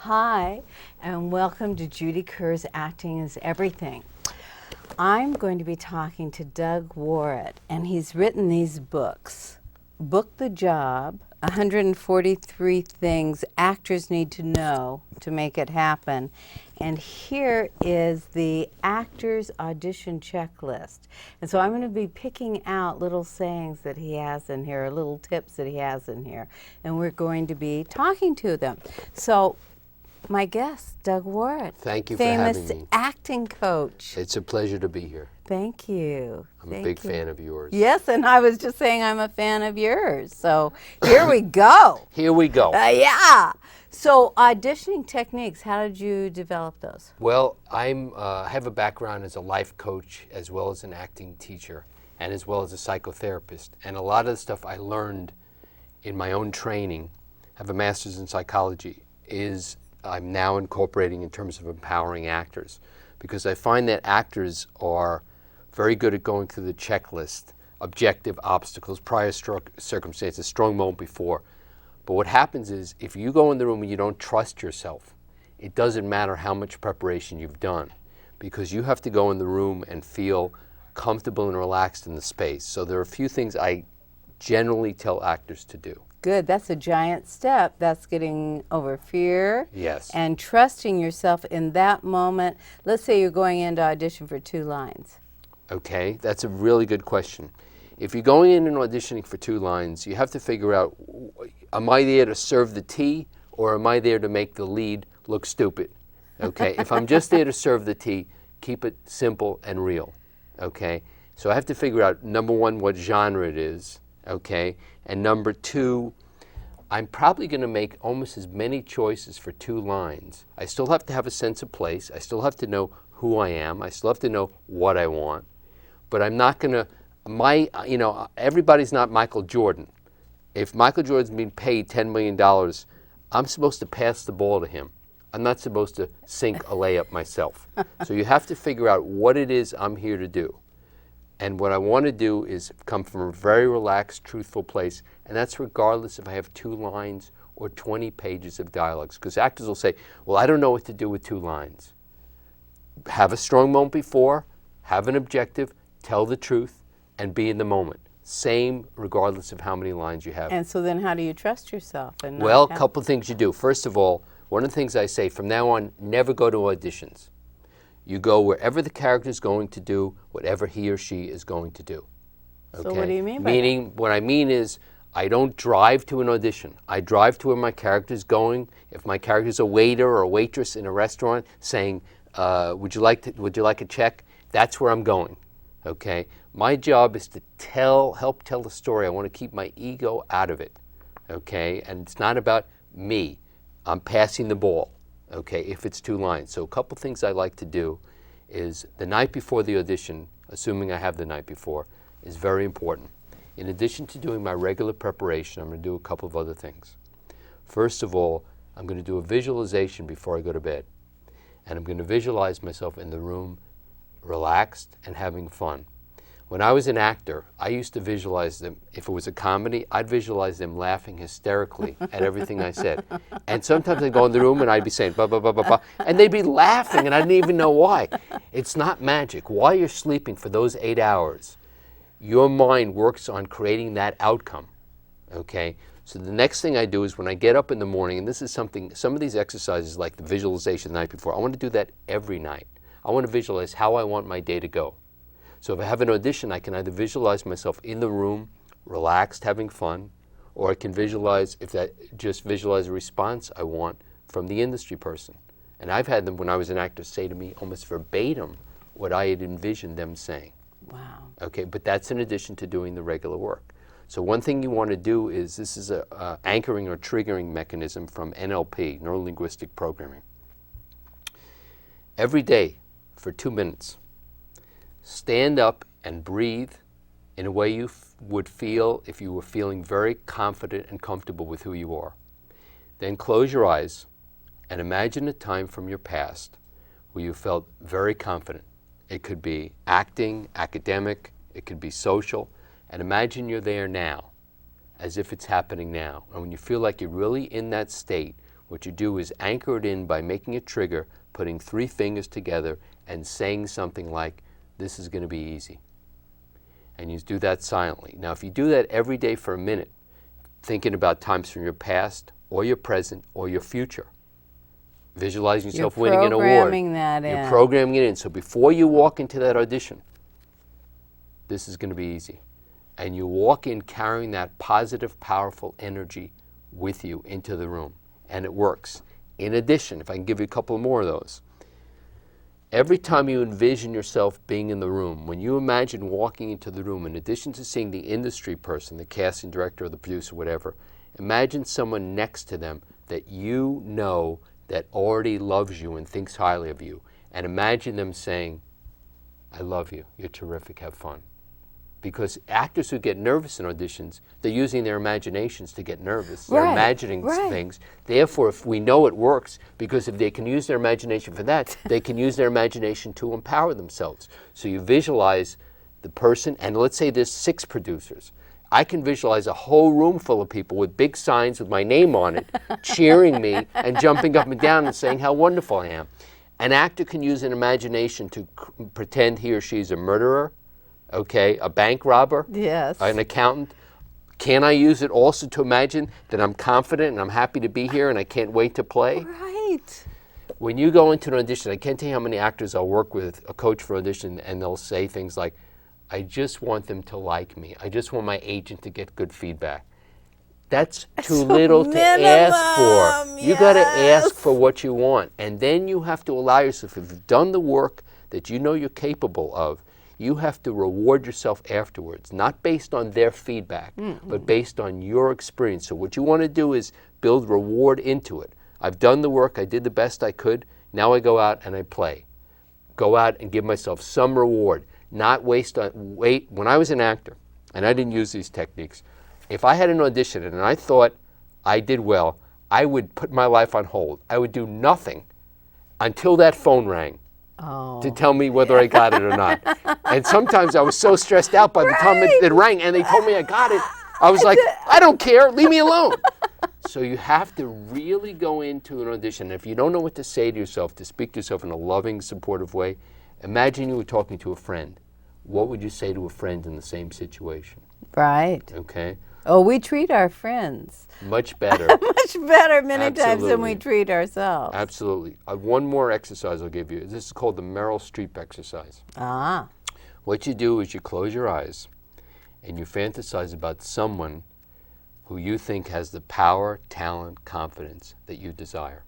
Hi, and welcome to Judy Kerr's Acting is Everything. I'm going to be talking to Doug Warhit, and he's written these books. Book the Job, 143 Things Actors Need to Know to Make It Happen. And here is the actor's audition checklist. And so I'm going to be picking out little sayings that he has in here, little tips that he has in here, and we're going to be talking to them. So my guest, Doug Warhit. Thank you for having me. Famous acting coach. It's a pleasure to be here. Thank you. I'm a big fan of yours. Yes, and I was just saying I'm a fan of yours. So here we go. Here we go. Yeah. So auditioning techniques, how did you develop those? Well, I have a background as a life coach as well as an acting teacher and as well as a psychotherapist. And a lot of the stuff I learned in my own training, have a master's in psychology, is I'm now incorporating in terms of empowering actors, because I find that actors are very good at going through the checklist, objective obstacles, prior circumstances, strong moment before. But what happens is if you go in the room and you don't trust yourself, it doesn't matter how much preparation you've done, because you have to go in the room and feel comfortable and relaxed in the space. So there are a few things I generally tell actors to do. Good. That's a giant step. That's getting over fear. Yes. And trusting yourself in that moment. Let's say you're going in to audition for 2 lines. Okay, that's a really good question. If you're going in and auditioning for 2 lines, you have to figure out, am I there to serve the tea or am I there to make the lead look stupid? Okay, if I'm just there to serve the tea, keep it simple and real. Okay, so I have to figure out, number 1, what genre it is. Okay, and number 2, I'm probably going to make almost as many choices for 2 lines. I still have to have a sense of place. I still have to know who I am. I still have to know what I want. But I'm not going to, everybody's not Michael Jordan. If Michael Jordan's being paid $10 million, I'm supposed to pass the ball to him. I'm not supposed to sink a layup myself. So you have to figure out what it is I'm here to do. And what I want to do is come from a very relaxed, truthful place, and that's regardless if I have 2 lines or 20 pages of dialogues. Because actors will say, well, I don't know what to do with 2 lines. Have a strong moment before, have an objective, tell the truth, and be in the moment. Same regardless of how many lines you have. And so then how do you trust yourself? And well, a couple things you do. First of all, one of the things I say, from now on, never go to auditions. You go wherever the character is going to do whatever he or she is going to do. Okay? So what do you mean by Meaning, what I mean is, I don't drive to an audition. I drive to where my character is going. If my character is a waiter or a waitress in a restaurant saying, would you like a check? That's where I'm going. Okay? My job is to help tell the story. I want to keep my ego out of it. Okay? And it's not about me. I'm passing the ball. Okay, if it's 2 lines. So a couple things I like to do is the night before the audition, assuming I have the night before, is very important. In addition to doing my regular preparation, I'm going to do a couple of other things. First of all, I'm going to do a visualization before I go to bed. And I'm going to visualize myself in the room, relaxed and having fun. When I was an actor, I used to visualize them. If it was a comedy, I'd visualize them laughing hysterically at everything I said. And sometimes I'd go in the room and I'd be saying, blah, blah, blah, blah, blah, and they'd be laughing and I didn't even know why. It's not magic. While you're sleeping for those 8 hours, your mind works on creating that outcome, okay? So the next thing I do is when I get up in the morning, and this is something, some of these exercises like the visualization the night before, I want to do that every night. I want to visualize how I want my day to go. So if I have an audition, I can either visualize myself in the room, relaxed, having fun, or I can visualize a response I want from the industry person. And I've had them, when I was an actor, say to me almost verbatim what I had envisioned them saying. Wow. Okay, but that's in addition to doing the regular work. So one thing you want to do is, this is a anchoring or triggering mechanism from NLP, Neuro-Linguistic Programming. Every day for 2 minutes, stand up and breathe in a way you would feel if you were feeling very confident and comfortable with who you are. Then close your eyes and imagine a time from your past where you felt very confident. It could be acting, academic, it could be social, and imagine you're there now, as if it's happening now. And when you feel like you're really in that state What you do is anchor it in by making a trigger, putting 3 fingers together and saying something like, this is going to be easy. And you do that silently. Now, if you do that every day for a minute, thinking about times from your past or your present or your future, visualizing yourself winning an award. You're programming that in. You're programming it in. So before you walk into that audition, this is going to be easy. And you walk in carrying that positive, powerful energy with you into the room. And it works. In addition, if I can give you a couple more of those, every time you envision yourself being in the room, when you imagine walking into the room, in addition to seeing the industry person, the casting director or the producer, whatever, imagine someone next to them that you know that already loves you and thinks highly of you. And imagine them saying, I love you, you're terrific, have fun. Because actors who get nervous in auditions, they're using their imaginations to get nervous. They're imagining things. Therefore, if we know it works, because if they can use their imagination for that, they can use their imagination to empower themselves. So you visualize the person, and let's say there's 6 producers. I can visualize a whole room full of people with big signs with my name on it, cheering me and jumping up and down and saying how wonderful I am. An actor can use an imagination to pretend he or she's a murderer, okay, a bank robber, yes, an accountant. Can I use it also to imagine that I'm confident and I'm happy to be here and I can't wait to play? Right. When you go into an audition, I can't tell you how many actors I'll work with, a coach for audition, and they'll say things like, I just want them to like me. I just want my agent to get good feedback. That's too little to ask for. Yes. You got to ask for what you want. And then you have to allow yourself, if you've done the work that you know you're capable of, you have to reward yourself afterwards, not based on their feedback, but based on your experience. So what you want to do is build reward into it. I've done the work, I did the best I could, now I go out and I play. Go out and give myself some reward, not wait. When I was an actor, and I didn't use these techniques, if I had an audition and I thought I did well, I would put my life on hold. I would do nothing until that phone rang. To tell me whether I got it or not. And sometimes I was so stressed out by the time it rang and they told me I got it, I was like, I don't care, leave me alone. So you have to really go into an audition. If you don't know what to say to yourself, to speak to yourself in a loving, supportive way, imagine you were talking to a friend. What would you say to a friend in the same situation? Right. Okay. Oh, we treat our friends much better. much better many times than we treat ourselves. Absolutely. One more exercise I'll give you. This is called the Meryl Streep exercise. Ah. What you do is you close your eyes and you fantasize about someone who you think has the power, talent, confidence that you desire.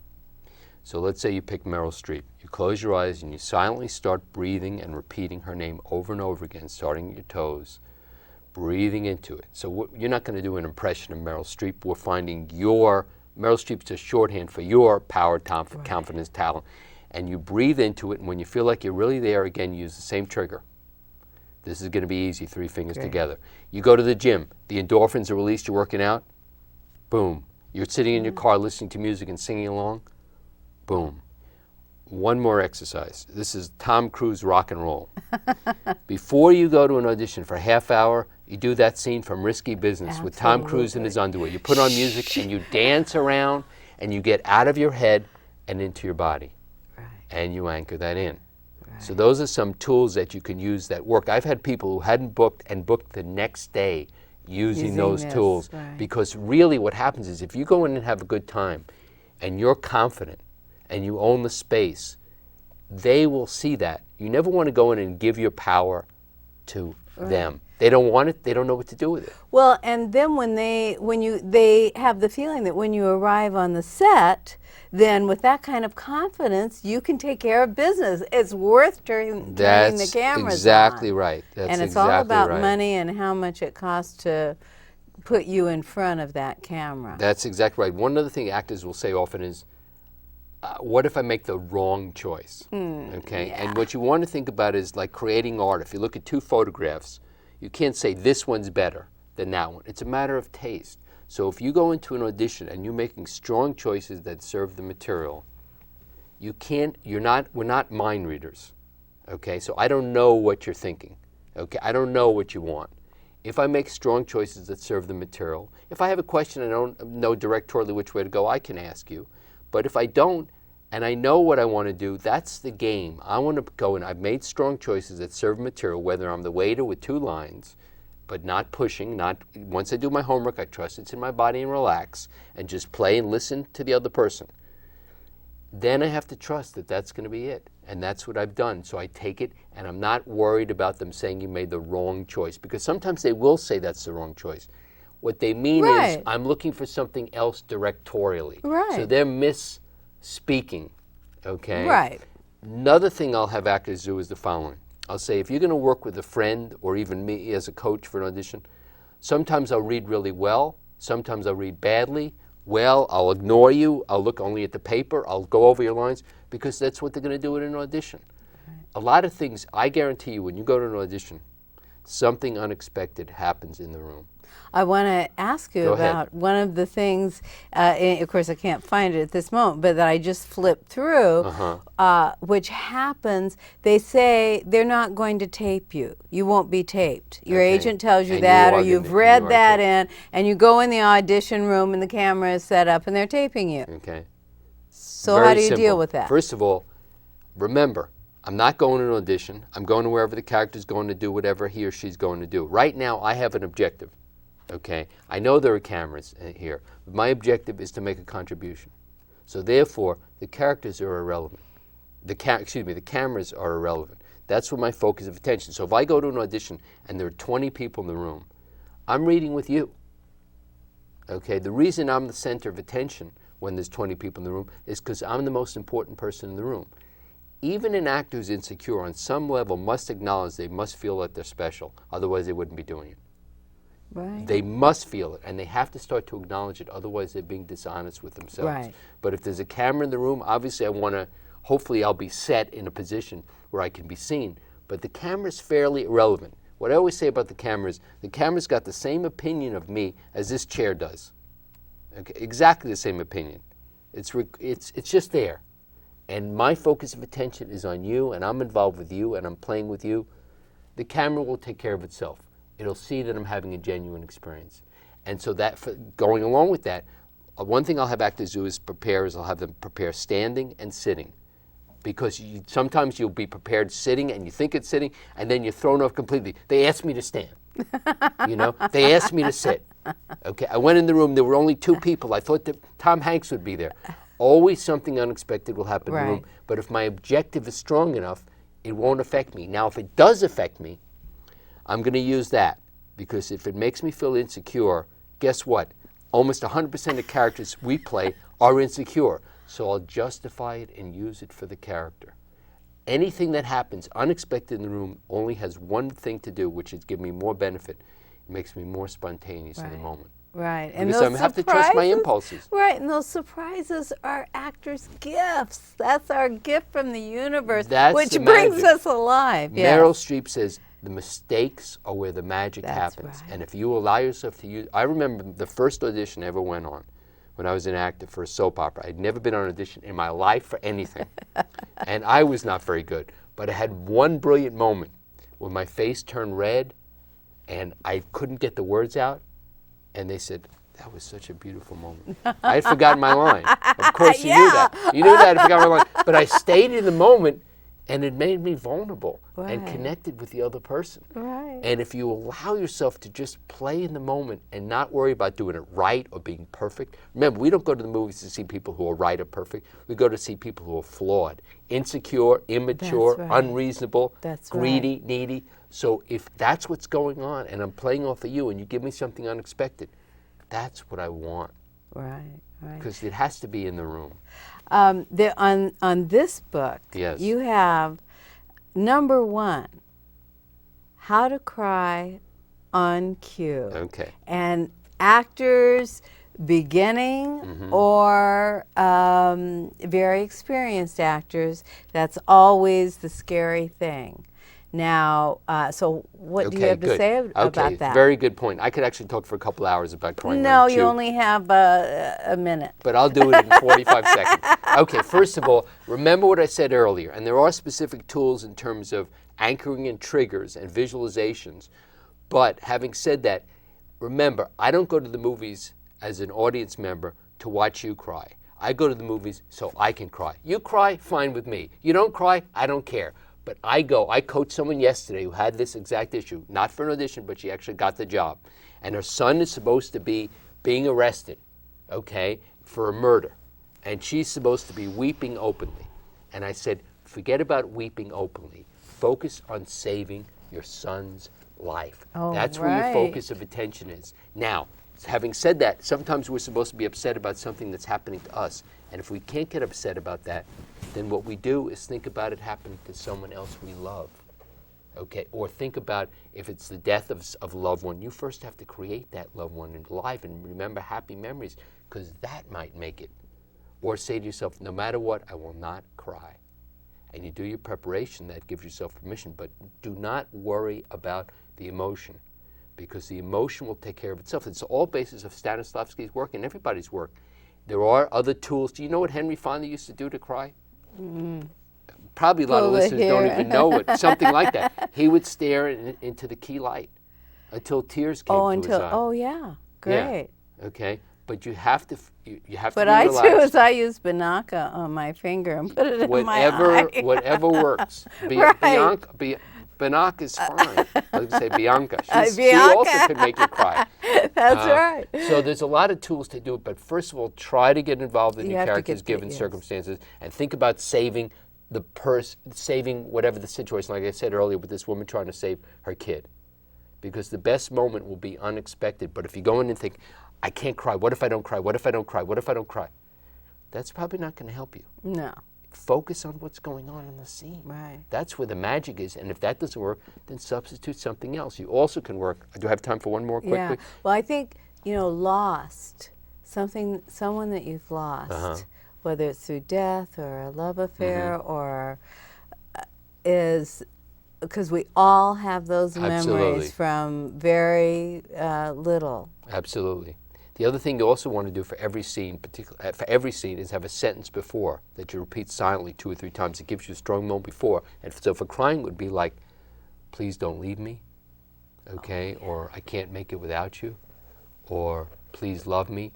So let's say you pick Meryl Streep. You close your eyes and you silently start breathing and repeating her name over and over again, starting at your toes. Breathing into it. So you're not going to do an impression of Meryl Streep. We're finding Meryl Streep's a shorthand for your power, confidence, talent. And you breathe into it, and when you feel like you're really there, again, use the same trigger. This is going to be easy, 3 fingers together. You go to the gym. The endorphins are released, you're working out. Boom. You're sitting in your car listening to music and singing along. Boom. One more exercise. This is Tom Cruise rock and roll. Before you go to an audition for a half hour, you do that scene from Risky Business with Tom Cruise in his underwear. You put on music and you dance around and you get out of your head and into your body. Right. And you anchor that in. Right. So those are some tools that you can use that work. I've had people who hadn't booked and booked the next day using those tools. Right. Because really what happens is if you go in and have a good time and you're confident and you own the space, they will see that. You never want to go in and give your power to them. They don't want it, they don't know what to do with it. Well, and then they have the feeling that when you arrive on the set, then with that kind of confidence, you can take care of business. It's worth turning the cameras on. That's exactly right. And it's all about money and how much it costs to put you in front of that camera. That's exactly right. One other thing actors will say often is, what if I make the wrong choice? Okay, yeah. And what you want to think about is like creating art. If you look at 2 photographs, you can't say this one's better than that one. It's a matter of taste. So if you go into an audition and you're making strong choices that serve the material, we're not mind readers. Okay, so I don't know what you're thinking. Okay, I don't know what you want. If I make strong choices that serve the material, if I have a question and I don't know directorially which way to go, I can ask you. But if I don't, and I know what I want to do, that's the game. I want to go, and I've made strong choices that serve material, whether I'm the waiter with 2 lines, but not pushing, once I do my homework, I trust it's in my body and relax, and just play and listen to the other person. Then I have to trust that that's going to be it. And that's what I've done. So I take it, and I'm not worried about them saying you made the wrong choice, because sometimes they will say that's the wrong choice. What they mean is, I'm looking for something else directorially. Right. So they're misspeaking, okay? Right. Another thing I'll have actors do is the following. I'll say, if you're going to work with a friend or even me as a coach for an audition, sometimes I'll read really well, sometimes I'll read badly. Well, I'll ignore you, I'll look only at the paper, I'll go over your lines, because that's what they're going to do in an audition. Right. A lot of things, I guarantee you, when you go to an audition, something unexpected happens in the room. I want to ask you about one of the things, of course I can't find it at this moment, but that I just flipped through, which happens, they say they're not going to tape you. You won't be taped. Your agent tells you that, or you've read that in, and you go in the audition room and the camera is set up and they're taping you. Okay. So how do you deal with that? First of all, remember, I'm not going to an audition. I'm going to wherever the character's going to do whatever he or she's going to do. Right now, I have an objective. Okay, I know there are cameras here, but my objective is to make a contribution. So therefore, the characters are irrelevant. The cameras are irrelevant. That's where my focus of attention. So if I go to an audition and there are 20 people in the room, I'm reading with you. Okay, the reason I'm the center of attention when there's 20 people in the room is because I'm the most important person in the room. Even an actor who's insecure on some level must acknowledge they must feel that they're special, otherwise they wouldn't be doing it. Right. They must feel it, and they have to start to acknowledge it, otherwise they're being dishonest with themselves. Right. But if there's a camera in the room, obviously hopefully I'll be set in a position where I can be seen, but the camera's fairly irrelevant. What I always say about the camera's got the same opinion of me as this chair does. Okay, exactly the same opinion. It's just there. And my focus of attention is on you, and I'm involved with you, and I'm playing with you. The camera will take care of itself. It'll see that I'm having a genuine experience. And so going along with that, one thing I'll have actors do is I'll have them prepare standing and sitting. Because sometimes you'll be prepared sitting and you think it's sitting, and then you're thrown off completely. They asked me to stand. They asked me to sit. Okay, I went in the room, there were only 2 people. I thought that Tom Hanks would be there. Always something unexpected will happen in the room. But if my objective is strong enough, it won't affect me. Now, if it does affect me, I'm going to use that, because if it makes me feel insecure, guess what? Almost 100% of characters we play are insecure. So I'll justify it and use it for the character. Anything that happens unexpected in the room only has one thing to do, which is give me more benefit. It makes me more spontaneous in the moment. Right. And because I have to trust my impulses. Right, and those surprises are actors' gifts. That's our gift from the universe, which brings us alive. Meryl Streep says, the mistakes are where the magic happens. Right. And if you allow yourself to use... I remember the first audition I ever went on when I was an actor for a soap opera. I'd never been on an audition in my life for anything. And I was not very good. But I had one brilliant moment when my face turned red and I couldn't get the words out. And they said, that was such a beautiful moment. I had forgotten my line. Of course, you knew that. You knew that I forgot my line. But I stayed in the moment, and it made me vulnerable and connected with the other person. Right. And if you allow yourself to just play in the moment and not worry about doing it right or being perfect. Remember, we don't go to the movies to see people who are right or perfect. We go to see people who are flawed, insecure, immature, unreasonable, greedy, needy. So if that's what's going on and I'm playing off of you and you give me something unexpected, that's what I want. Right. Because it has to be in the room. On this book, you have number 1, How to Cry on Cue. Okay. And actors beginning or very experienced actors, that's always the scary thing. Now, so what do you have to say about that? Very good point. I could actually talk for a couple hours about crying. No, you only have a minute. But I'll do it in 45 seconds. Okay, first of all, remember what I said earlier, and there are specific tools in terms of anchoring and triggers and visualizations. But having said that, remember, I don't go to the movies as an audience member to watch you cry. I go to the movies so I can cry. You cry, fine with me. You don't cry, I don't care. But I coached someone yesterday who had this exact issue, not for an audition, but she actually got the job. And her son is supposed to be being arrested, okay, for a murder. And she's supposed to be weeping openly. And I said, forget about weeping openly. Focus on saving your son's life. Oh, that's where your focus of attention is. Now, having said that, sometimes we're supposed to be upset about something that's happening to us. And if we can't get upset about that, then what we do is think about it happening to someone else we love. Okay? Or think about if it's the death of a loved one, you first have to create that loved one alive and remember happy memories, because that might make it. Or say to yourself, no matter what, I will not cry. And you do your preparation, that gives yourself permission. But do not worry about the emotion, because the emotion will take care of itself. It's all basis of Stanislavski's work and everybody's work. There are other tools. Do you know what Henry Fonda used to do to cry? Probably a lot of listeners don't even know it. Something like that. He would stare into the key light until tears came to his eye. Oh, yeah. Great. Yeah. Okay? But you have to you have But to be relaxed. I do is I use Banaka on my finger and put it in my eye. Whatever works. Right. Banaka is fine. I was going to say Bianca. She Bianca. also can make you cry. That's right. So there's a lot of tools to do it, but first of all, try to get involved in You your have to characters' get given circumstances, and think about saving saving whatever the situation, like I said earlier with this woman trying to save her kid. Because the best moment will be unexpected, but if you go in and think, I can't cry, what if I don't cry, what if I don't cry, what if I don't cry? That's probably not going to help you. No. Focus on what's going on in the scene. Right. That's where the magic is, and if that doesn't work, then substitute something else. You also can work. Do I have time for one more quickly? Yeah. Well, I think, lost, someone that you've lost, whether it's through death or a love affair or is, because we all have those memories from very little. Absolutely. The other thing you also want to do for every scene, is have a sentence before that you repeat silently 2 or 3 times. It gives you a strong moment before. And so for crying, it would be like, please don't leave me, okay? Or I can't make it without you, or please love me.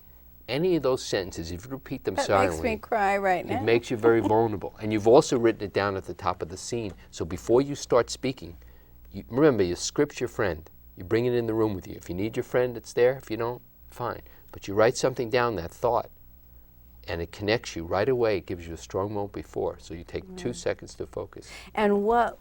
Any of those sentences, if you repeat them silently, That makes me cry right now. it makes you very vulnerable. And you've also written it down at the top of the scene. So before you start speaking, remember, you script your friend. You bring it in the room with you. If you need your friend, it's there. If you don't, fine. But you write something down, that thought, and it connects you right away. It gives you a strong moment before. So you take 2 seconds to focus. And what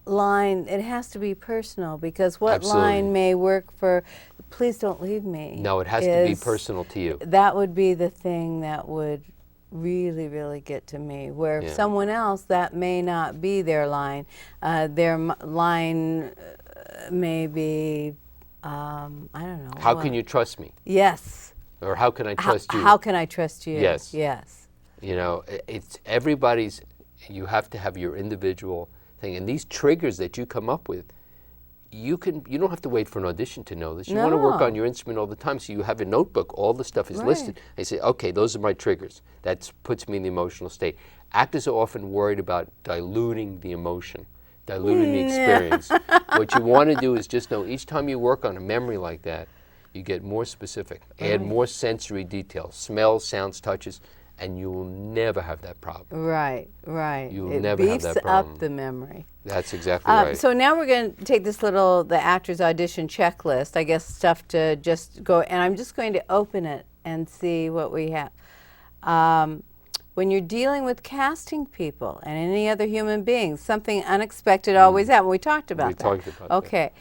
line, it has to be personal, because what Absolutely. line may work for, please don't leave me. No, it has to be personal to you. That would be the thing that would really, really get to me, where someone else, that may not be their line. Their line may be, I don't know. How can you trust me? Yes. Or how can I trust you? How can I trust you? Yes. Yes. You know, it's everybody's, you have to have your individual thing. And these triggers that you come up with, you don't have to wait for an audition to know this. You want to work on your instrument all the time, so you have a notebook, all the stuff is listed. And you say, okay, those are my triggers. That puts me in the emotional state. Actors are often worried about diluting the emotion, diluting the experience. What you want to do is just know each time you work on a memory like that, you get more specific, add more sensory details, smells, sounds, touches, and you will never have that problem. Right, right. You will never have that problem. It beefs up the memory. That's exactly right. So now we're going to take this the actor's audition checklist, I guess stuff to just go, and I'm just going to open it and see what we have. When you're dealing with casting people and any other human beings, something unexpected always happens. We talked about that. We talked about that. Okay.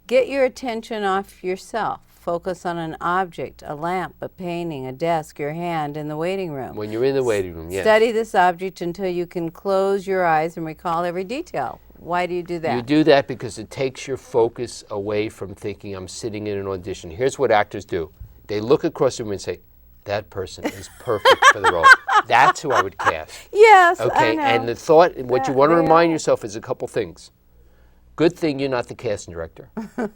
Get your attention off yourself. Focus on an object, a lamp, a painting, a desk, your hand in the waiting room. When you're in the waiting room, yes. Study this object until you can close your eyes and recall every detail. Why do you do that? You do that because it takes your focus away from thinking I'm sitting in an audition. Here's what actors do. They look across the room and say, that person is perfect for the role. That's who I would cast. Yes, okay, I know. and the thought, what you want to remind yourself is a couple things. Good thing you're not the casting director,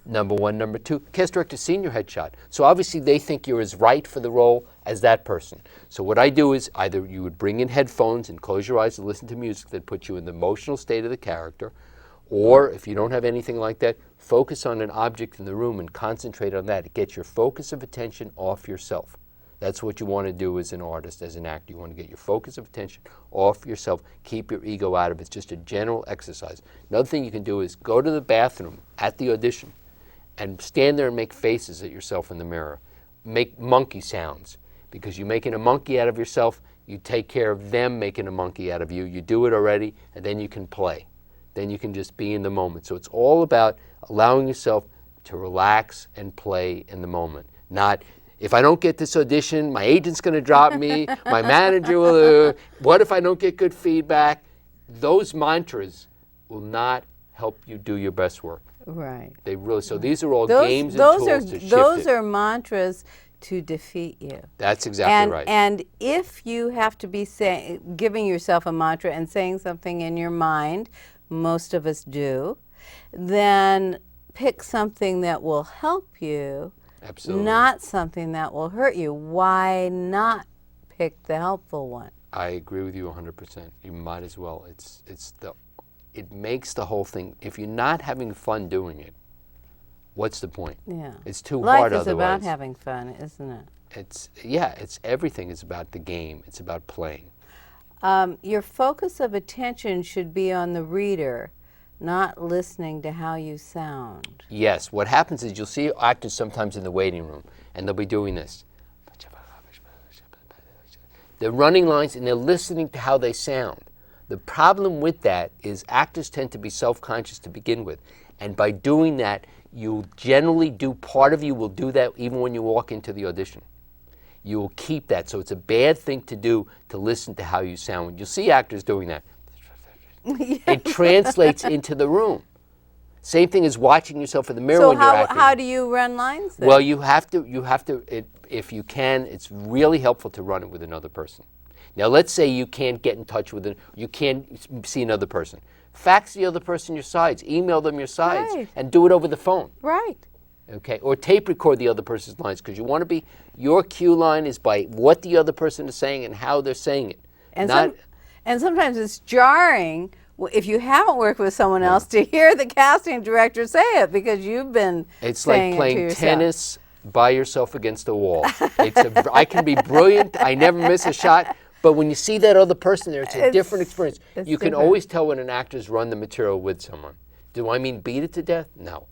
number one. Number two, cast director's seen your headshot. So obviously they think you're as right for the role as that person. So what I do is either you would bring in headphones and close your eyes and listen to music that puts you in the emotional state of the character, or if you don't have anything like that, focus on an object in the room and concentrate on that. It gets your focus of attention off yourself. That's what you want to do as an artist, as an actor. You want to get your focus of attention off yourself, keep your ego out of it. It's just a general exercise. Another thing you can do is go to the bathroom at the audition and stand there and make faces at yourself in the mirror. Make monkey sounds, because you're making a monkey out of yourself. You take care of them making a monkey out of you. You do it already, and then you can play. Then you can just be in the moment. So it's all about allowing yourself to relax and play in the moment. Not, if I don't get this audition, my agent's going to drop me, my manager will, what if I don't get good feedback? Those mantras will not help you do your best work. Right. They really, so these are all games and tools to shift those it. are mantras to defeat you. That's exactly right. And if you have to be giving yourself a mantra and saying something in your mind, most of us do, then pick something that will help you. Absolutely. Not something that will hurt you. Why not pick the helpful one? I agree with you 100%. You might as well. It makes the whole thing, if you're not having fun doing it, what's the point? Yeah. It's too Life hard is otherwise. about having fun, isn't it? It's everything is about the game. It's about playing. Your focus of attention should be on the reader, not listening to how you sound. Yes, what happens is you'll see actors sometimes in the waiting room, and they'll be doing this. They're running lines and they're listening to how they sound. The problem with that is actors tend to be self-conscious to begin with, and by doing that, you generally do, part of you will do that even when you walk into the audition. You will keep that, so it's a bad thing to do, to listen to how you sound. You'll see actors doing that. Yes. It translates into the room. Same thing as watching yourself in the mirror So when you're acting. how do you run lines then? Well, you have to, if you can, it's really helpful to run it with another person. Now, let's say you can't get in touch with you can't see another person. Fax the other person your sides, email them your sides, Right. and do it over the phone. Right. Okay, or tape record the other person's lines, because you want to be, your cue line is by what the other person is saying and how they're saying it. And sometimes it's jarring if you haven't worked with someone else to hear the casting director say it, because you've been It's saying like playing it to yourself. tennis by yourself against a wall. I can be brilliant, I never miss a shot, but when you see that other person there, it's a different experience. it's You can different. always tell when an actor's run the material with someone. Do I mean beat it to death? No.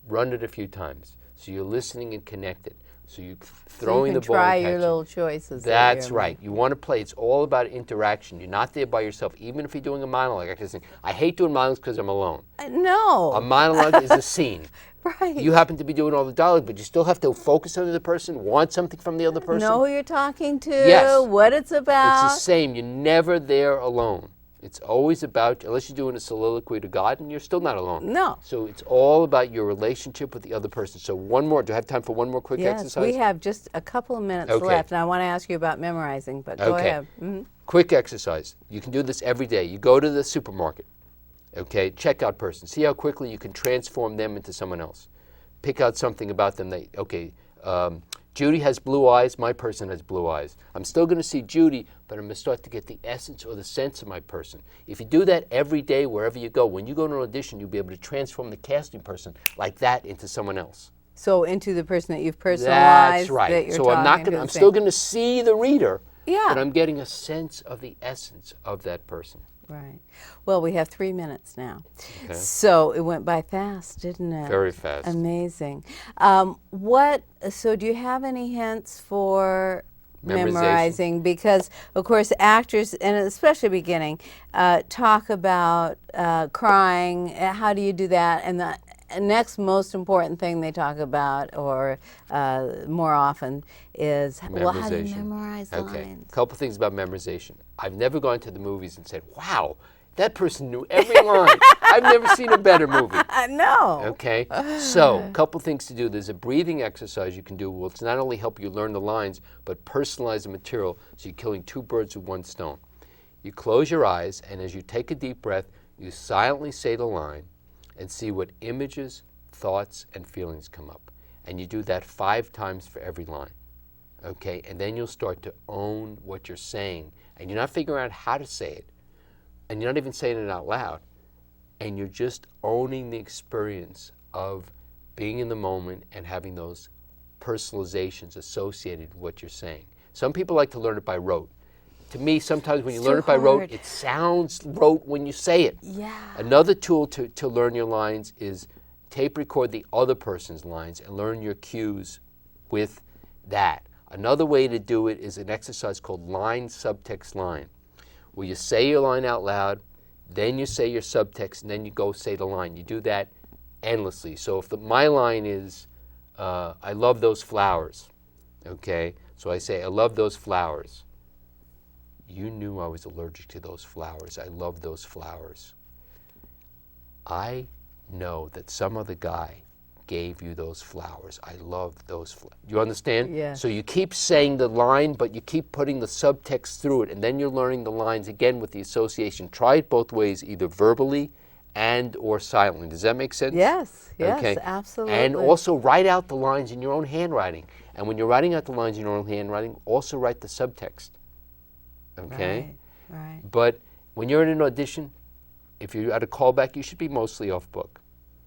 Run it a few times, so you're listening and connected. So you're throwing the ball and try your catching. little choices. That's right. You want to play. It's all about interaction. You're not there by yourself. Even if you're doing a monologue, I hate doing monologues because I'm alone. No. A monologue is a scene. Right. You happen to be doing all the dialogue, but you still have to focus on the other person, want something from the other person. Know who you're talking to, Yes. what it's about. It's the same. You're never there alone. It's always about, unless you're doing a soliloquy to God, and you're still not alone. No. So it's all about your relationship with the other person. So one more. Do I have time for one more quick Yes, exercise? we have just a couple of minutes Okay. left, and I want to ask you about memorizing, but go Okay. ahead. Mhm. Quick exercise. You can do this every day. You go to the supermarket, okay, checkout person. See how quickly you can transform them into someone else. Pick out something about them. Judy has blue eyes, my person has blue eyes. I'm still going to see Judy, but I'm going to start to get the essence or the sense of my person. If you do that every day, wherever you go, when you go to an audition, you'll be able to transform the casting person like that into someone else. So into the person that you've personalized. That's right. That you're So I'm not going. I'm still going to see the reader, Yeah. but I'm getting a sense of the essence of that person. Right. Well, we have 3 minutes now. Okay. So it went by fast, didn't it? Very fast. Amazing. So do you have any hints for Memorization. memorizing? Because, of course, actors, and especially beginning, talk about crying. How do you do that? And the next most important thing they talk about, or more often, is, well, how do you memorize Okay. lines? A couple things about memorization. I've never gone to the movies and said, wow, that person knew every line. I've never seen a better movie. No. Okay, so a couple things to do. There's a breathing exercise you can do. Well, it's not only help you learn the lines, but personalize the material, so you're killing two birds with one stone. You close your eyes, and as you take a deep breath, you silently say the line and see what images, thoughts, and feelings come up. And you do that 5 times for every line. Okay, and then you'll start to own what you're saying, and you're not figuring out how to say it, and you're not even saying it out loud, and you're just owning the experience of being in the moment and having those personalizations associated with what you're saying. Some people like to learn it by rote. To me, sometimes when you It's learn too it by rote, hard. it sounds rote when you say it. Yeah. Another tool to learn your lines is tape record the other person's lines and learn your cues with that. Another way to do it is an exercise called line, subtext, line, where you say your line out loud, then you say your subtext, and then you go say the line. You do that endlessly. So if my line is, I love those flowers, okay? So I say, I love those flowers. You knew I was allergic to those flowers. I love those flowers. I know that some other guy gave you those flowers. I love those flowers. You understand? Yeah. So you keep saying the line, but you keep putting the subtext through it, and then you're learning the lines again with the association. Try it both ways, either verbally and or silently. Does that make sense? Yes, yes, Okay. absolutely. And also write out the lines in your own handwriting. And when you're writing out the lines in your own handwriting, also write the subtext. Okay? Right. But when you're in an audition, if you're at a callback, you should be mostly off book.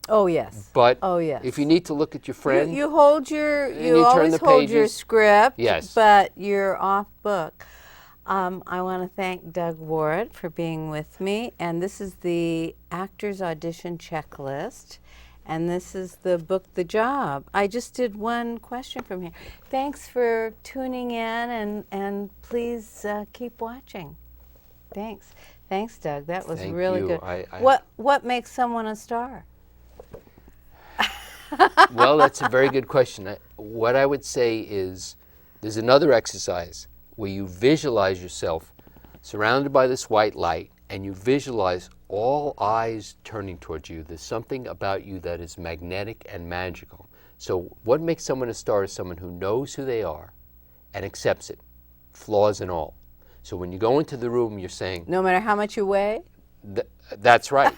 Oh yes. But oh yes. if you need to look at your friend, you hold your and you you turn always the hold your pages. script. Yes. But you're off book. I want to thank Doug Warhit for being with me, and this is the Actors Audition Checklist, and this is the Book the Job. I just did one question from here. Thanks for tuning in, and please keep watching. Thanks. Thanks, Doug. That was Thank really you. good. What makes someone a star? well, that's a very good question. What I would say is there's another exercise where you visualize yourself surrounded by this white light, and you visualize all eyes turning towards you. There's something about you that is magnetic and magical. So what makes someone a star is someone who knows who they are and accepts it, flaws and all. So when you go into the room, you're saying, No matter how much you weigh? that's right.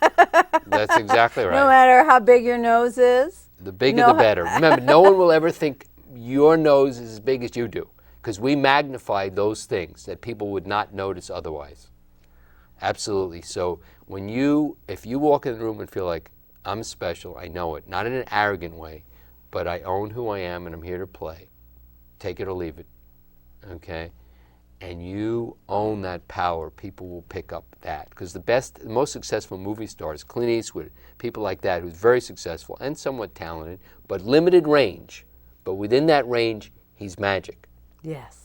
That's exactly right. No matter how big your nose is? The bigger the better. Remember, no one will ever think your nose is as big as you do, because we magnify those things that people would not notice otherwise. Absolutely. So if you walk in the room and feel like, I'm special, I know it, not in an arrogant way, but I own who I am and I'm here to play, take it or leave it, okay? And you own that power, people will pick up that. Because the most successful movie stars, Clint Eastwood, people like that, who's very successful and somewhat talented, but limited range. But within that range, he's magic. Yes.